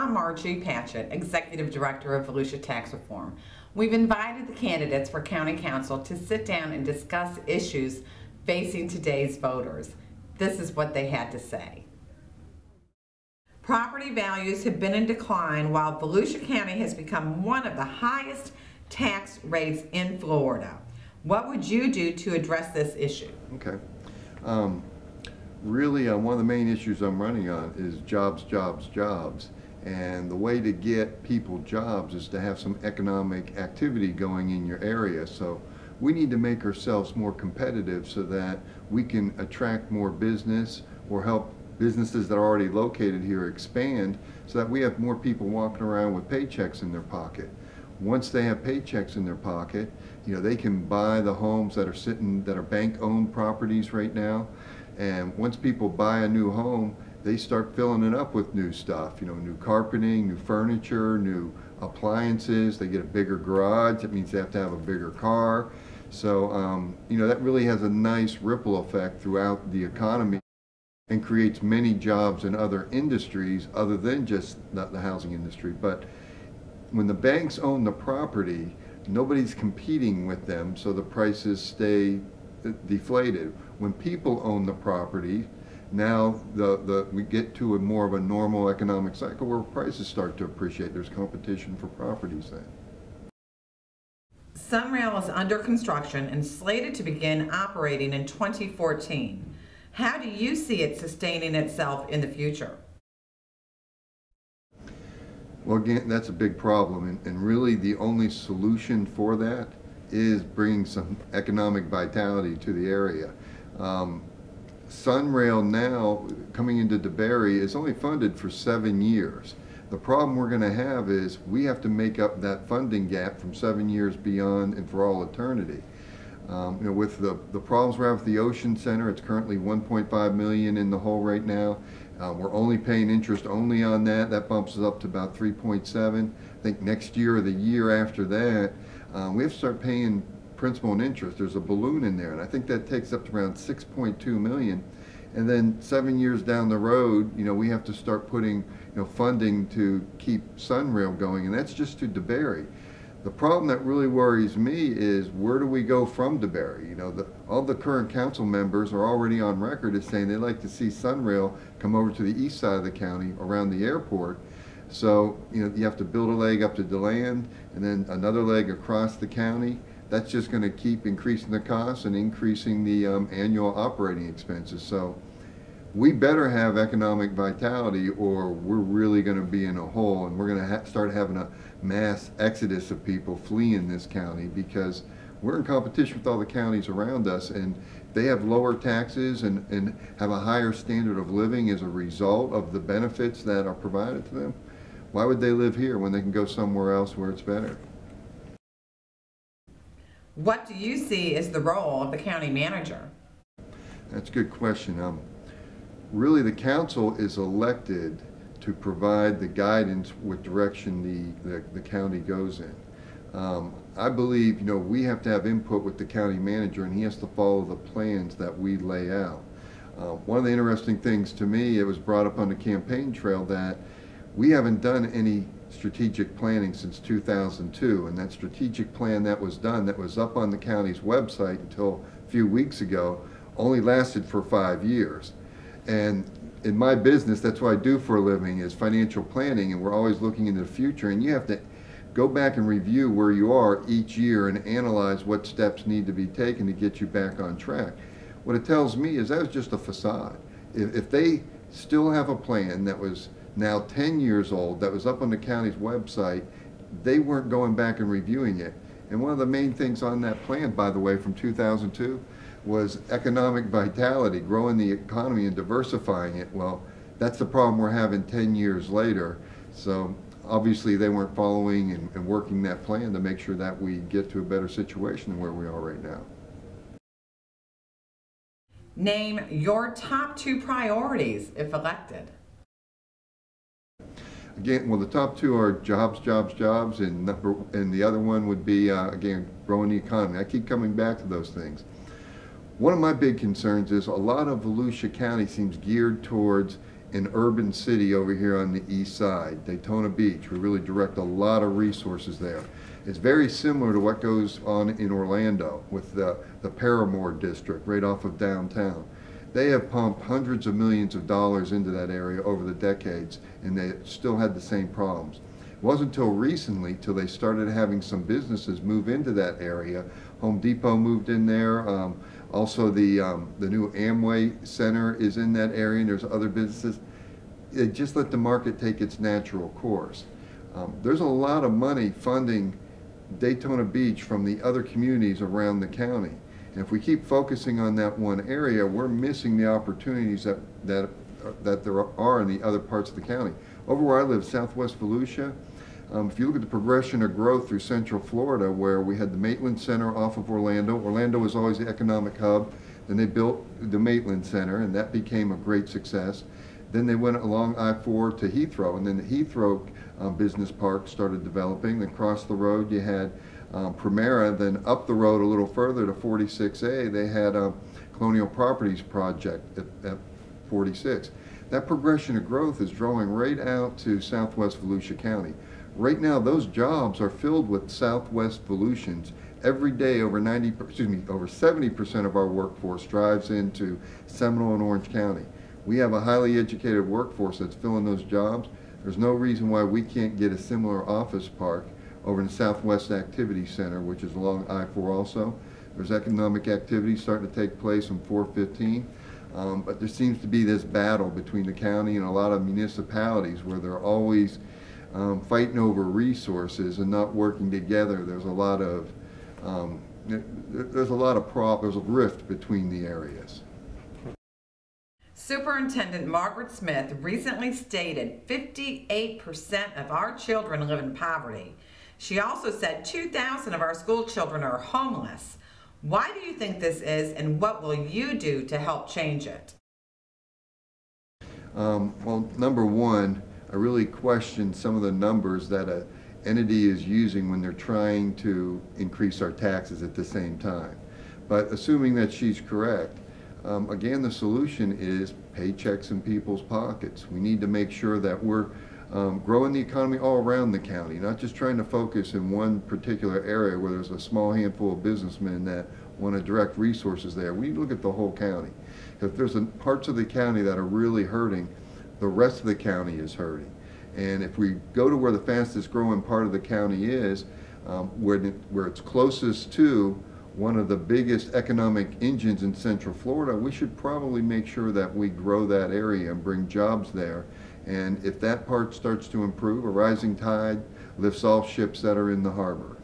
I'm Margie Patchett, Executive Director of Volusia Tax Reform. We've invited the candidates for County Council to sit down and discuss issues facing today's voters. This is what they had to say. Property values have been in decline while Volusia County has become one of the highest tax rates in Florida. What would you do to address this issue? Okay. Really, one of the main issues I'm running on is jobs, jobs, jobs. And the way to get people jobs is to have some economic activity going in your area. So we need to make ourselves more competitive so that we can attract more business or help businesses that are already located here expand so that we have more people walking around with paychecks in their pocket. Once they have paychecks in their pocket, they can buy the homes that are bank-owned properties right now. And once people buy a new home, they start filling it up with new stuff, new carpeting, new furniture, new appliances. They get a bigger garage. That means they have to have a bigger car. So, that really has a nice ripple effect throughout the economy and creates many jobs in other industries other than just the housing industry. But when the banks own the property, nobody's competing with them, so the prices stay deflated. When people own the property, now we get to more of a normal economic cycle where prices start to appreciate. There's competition for properties then. Sunrail is under construction and slated to begin operating in 2014. How do you see it sustaining itself in the future? Well, again, that's a big problem, and really the only solution for that is bringing some economic vitality to the area. Sunrail now, coming into DeBary, is only funded for 7 years. The problem we're going to have is we have to make up that funding gap from 7 years beyond and for all eternity. With the problems we have with the Ocean Center, it's currently $1.5 million in the hole right now. We're only paying interest only on that. That bumps us up to about 3.7. I think next year or the year after that, we have to start paying principal and interest. There's a balloon in there, and I think that takes up to around 6.2 million. And then 7 years down the road, we have to start putting, funding to keep Sunrail going, and that's just to DeBary. The problem that really worries me is where do we go from DeBary? All the current council members are already on record as saying they'd like to see Sunrail come over to the east side of the county around the airport. So, you have to build a leg up to DeLand and then another leg across the county. That's just going to keep increasing the costs and increasing the annual operating expenses. So we better have economic vitality or we're really going to be in a hole, and we're going to start having a mass exodus of people fleeing this county because we're in competition with all the counties around us, and they have lower taxes and have a higher standard of living as a result of the benefits that are provided to them. Why would they live here when they can go somewhere else where it's better? What do you see as the role of the county manager? That's a good question. Really, the council is elected to provide the guidance with direction the county goes in. I believe, we have to have input with the county manager, and he has to follow the plans that we lay out. One of the interesting things to me, it was brought up on the campaign trail that we haven't done any strategic planning since 2002, and that strategic plan that was done, that was up on the county's website until a few weeks ago, only lasted for 5 years. And in my business, that's what I do for a living, is financial planning, and we're always looking into the future, and you have to go back and review where you are each year and analyze what steps need to be taken to get you back on track. What it tells me is that was just a facade. If they still have a plan that was now 10 years old, that was up on the county's website, they weren't going back and reviewing it. And one of the main things on that plan, by the way, from 2002, was economic vitality, growing the economy and diversifying it. Well, that's the problem we're having 10 years later. So obviously they weren't following and working that plan to make sure that we get to a better situation than where we are right now. Name your top 2 priorities if elected. Again, well, the top 2 are jobs, jobs, jobs, and the other one would be, again, growing the economy. I keep coming back to those things. One of my big concerns is a lot of Volusia County seems geared towards an urban city over here on the east side, Daytona Beach. We really direct a lot of resources there. It's very similar to what goes on in Orlando with the Paramore district right off of downtown. They have pumped hundreds of millions of dollars into that area over the decades, and they still had the same problems. It wasn't until recently till they started having some businesses move into that area. Home Depot moved in there. Also the new Amway Center is in that area, and there's other businesses. It just let the market take its natural course. There's a lot of money funding Daytona Beach from the other communities around the county. And if we keep focusing on that one area, we're missing the opportunities that there are in the other parts of the county. Over where I live, Southwest Volusia, if you look at the progression of growth through Central Florida, where we had the Maitland Center off of Orlando. Orlando was always the economic hub. Then they built the Maitland Center, and that became a great success. Then they went along I-4 to Heathrow, and then the Heathrow Business Park started developing. Then across the road you had Primera. Then up the road a little further to 46A, they had a Colonial Properties project at 46. That progression of growth is drawing right out to Southwest Volusia County. Right now, those jobs are filled with Southwest Volusians. Every day, over 70% of our workforce drives into Seminole and Orange County. We have a highly educated workforce that's filling those jobs. There's no reason why we can't get a similar office park over in the Southwest Activity Center, which is along I-4 also. There's economic activity starting to take place on 415. But there seems to be this battle between the county and a lot of municipalities where they're always fighting over resources and not working together. There's a lot of there's a rift between the areas. Superintendent Margaret Smith recently stated 58% of our children live in poverty. She also said 2,000 of our school children are homeless. Why do you think this is, and what will you do to help change it? Well, number one, I really question some of the numbers that an entity is using when they're trying to increase our taxes at the same time. But assuming that she's correct, again, the solution is paychecks in people's pockets. We need to make sure that we're growing the economy all around the county, not just trying to focus in one particular area where there's a small handful of businessmen that want to direct resources there. We need to look at the whole county. If there's parts of the county that are really hurting, the rest of the county is hurting. And if we go to where the fastest growing part of the county is, where it's closest to one of the biggest economic engines in Central Florida, we should probably make sure that we grow that area and bring jobs there. And if that part starts to improve, a rising tide lifts all ships that are in the harbor.